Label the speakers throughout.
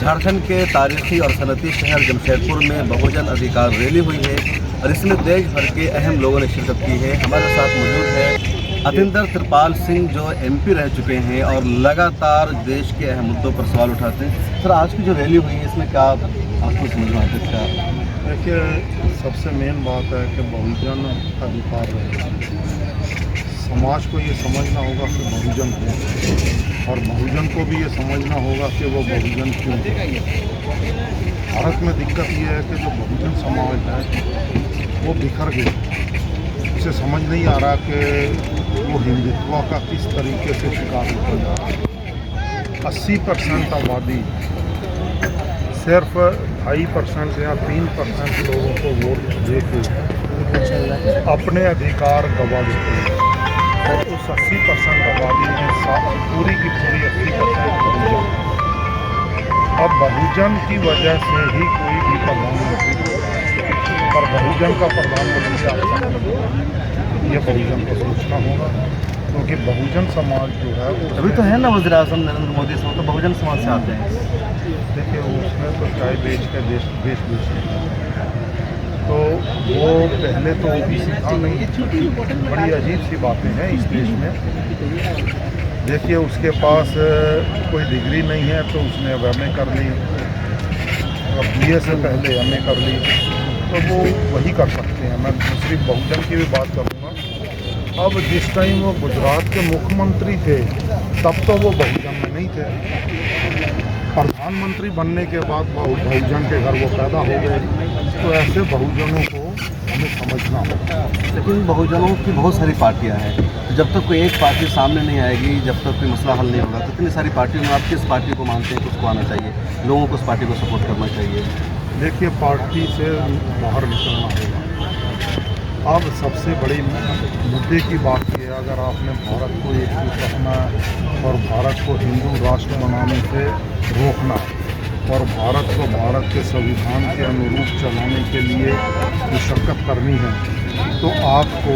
Speaker 1: झारखंड के तारीखी और सनती शहर जमशेदपुर में बहुजन अधिकार रैली हुई है और इसमें देश भर के अहम लोगों ने शिरकत की है। हमारे साथ मौजूद है अतिंदर त्रिपाल सिंह, जो एमपी रह चुके हैं और लगातार देश के अहम मुद्दों पर सवाल उठाते हैं। सर, आज की जो रैली हुई है इसमें क्या आपको समझ में आता है?
Speaker 2: देखिए, सबसे मेन बात है कि बहुजन अधिकार रहे। समाज को ये समझना होगा कि बहुजन है और बहुजन को भी ये समझना होगा कि वो बहुजन क्यों है। भारत में दिक्कत ये है कि जो बहुजन समाज है वो बिखर गया। उसे समझ नहीं आ रहा कि वो हिंदुत्व का किस तरीके से शिकार होता जा रहा है। 80% आबादी सिर्फ 2.5% या 3% लोगों को वोट देके अपने अधिकार गवा देते हैं और उस 80% आबादी में पूरी की पूरी 80% बहुजन। अब बहुजन की वजह से ही कोई भी प्रधानमंत्री होता है, पर बहुजन का प्रधानमंत्री क्या होगा ये बहुजन को सोचना होगा, क्योंकि बहुजन समाज जो है वो
Speaker 1: अभी तो है ना वज़ीर आज़म नरेंद्र मोदी से, वो तो बहुजन समाज से आते हैं।
Speaker 2: देखिए, उसमें तो चाय बेच के देश तो वो पहले तो ओबीसी था नहीं। बड़ी अजीब सी बातें हैं इस देश में। देखिए, उसके पास कोई डिग्री नहीं है तो उसने अब एमए कर ली, और बीए से पहले एमए कर ली, तो वो वही कर सकते हैं। मैं दूसरी बहुजन की भी बात करूँगा। अब जिस टाइम वो गुजरात के मुख्यमंत्री थे तब तो वो बहुजन में नहीं थे। प्रधानमंत्री बनने के बाद बहुजन के घर वो पैदा हो गए। तो ऐसे बहुजनों को हमें समझना होगा।
Speaker 1: लेकिन बहुजनों की बहुत सारी पार्टियां हैं, तो जब तक कोई एक पार्टी सामने नहीं आएगी, जब तक कोई मसला हल नहीं होगा, तो इतनी सारी पार्टियों में आप किस पार्टी को मानते हैं कि उसको आना चाहिए, लोगों को उस पार्टी को सपोर्ट करना चाहिए?
Speaker 2: देखिए, पार्टी से बाहर निकलना होगा। अब सबसे बड़ी मुद्दे की बात यह है, अगर आपने भारत को एकजुट रखना और भारत को हिंदू राष्ट्र बनाने से रोकना और भारत को भारत के संविधान के अनुरूप चलाने के लिए मुशक्कत करनी है, तो आपको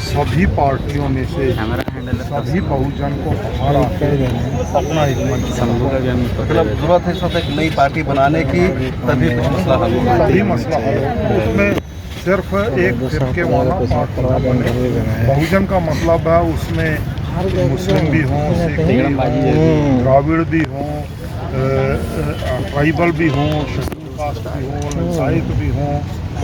Speaker 2: सभी पार्टियों में से सभी बहुजन को बाहर आकर अपना एक मंच
Speaker 1: मतलब जरूरत है इस वक्त एक नई पार्टी बनाने की, तभी कुछ मसला हल होगा।
Speaker 2: तभी मसला हल होगा। उसमें सिर्फ एक फिरके वाला पार्टी बने। बहुजन का मतलब है उसमें मुस्लिम भी हों, सिख भी हों, द्राविड़ भी हों, ट्राइबल भी हों, शेड्यूल कास्ट भी हों, लिंगायत भी हों,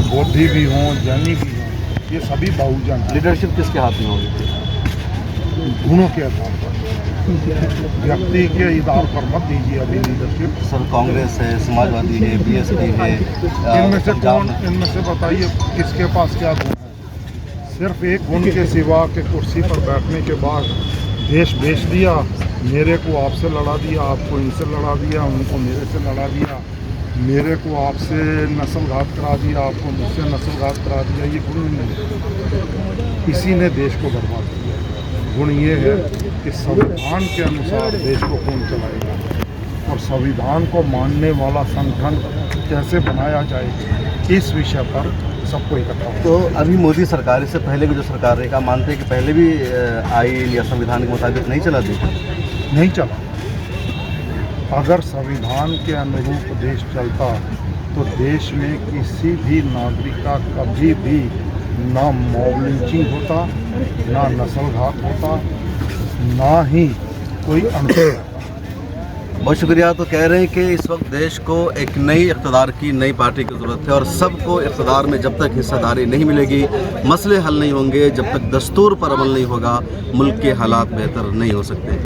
Speaker 2: बौद्धि भी हों, जैनी भी हों, ये सभी बहुजन हैं।
Speaker 1: लीडरशिप किसके हाथ में होगी?
Speaker 2: गुणों के आधार पर, व्यक्ति के आधार पर मत दीजिए अभी लीडरशिप।
Speaker 1: सर, कांग्रेस है, समाजवादी है, बीएसपी है,
Speaker 2: इनमें से बताइए किसके पास क्या गुण है? सिर्फ एक गुण के सिवा के कुर्सी पर बैठने के बाद देश बेच दिया, मेरे को आपसे लड़ा दिया, आपको इनसे लड़ा दिया, उनको मेरे से लड़ा दिया, मेरे को आपसे नस्लघात करा दिया, आपको मुझसे नस्लघात करा दिया, ये गुण नहीं। इसी ने देश को बर्बाद किया। गुण ये है कि संविधान के अनुसार देश को कौन चलाएगा और संविधान को मानने वाला संगठन कैसे बनाया जाए, इस विषय पर सबको इकट्ठा हो।
Speaker 1: तो अभी मोदी सरकार, इससे पहले की जो सरकार रही, मानते हैं कि पहले भी आईन या संविधान के मुताबिक नहीं चला दी?
Speaker 2: नहीं चला। अगर संविधान के अनुरूप देश चलता तो देश में किसी भी नागरिक का कभी भी ना मॉब लिंचिंग होता, ना नस्लघात होता, ना ही कोई अंतर।
Speaker 1: बहुत शुक्रिया। तो कह रहे हैं कि इस वक्त देश को एक नई इक़्तिदार की, नई पार्टी की ज़रूरत है और सबको इक़्तिदार में जब तक हिस्सेदारी नहीं मिलेगी, मसले हल नहीं होंगे, जब तक दस्तूर पर अमल नहीं होगा, मुल्क के हालात बेहतर नहीं हो सकते।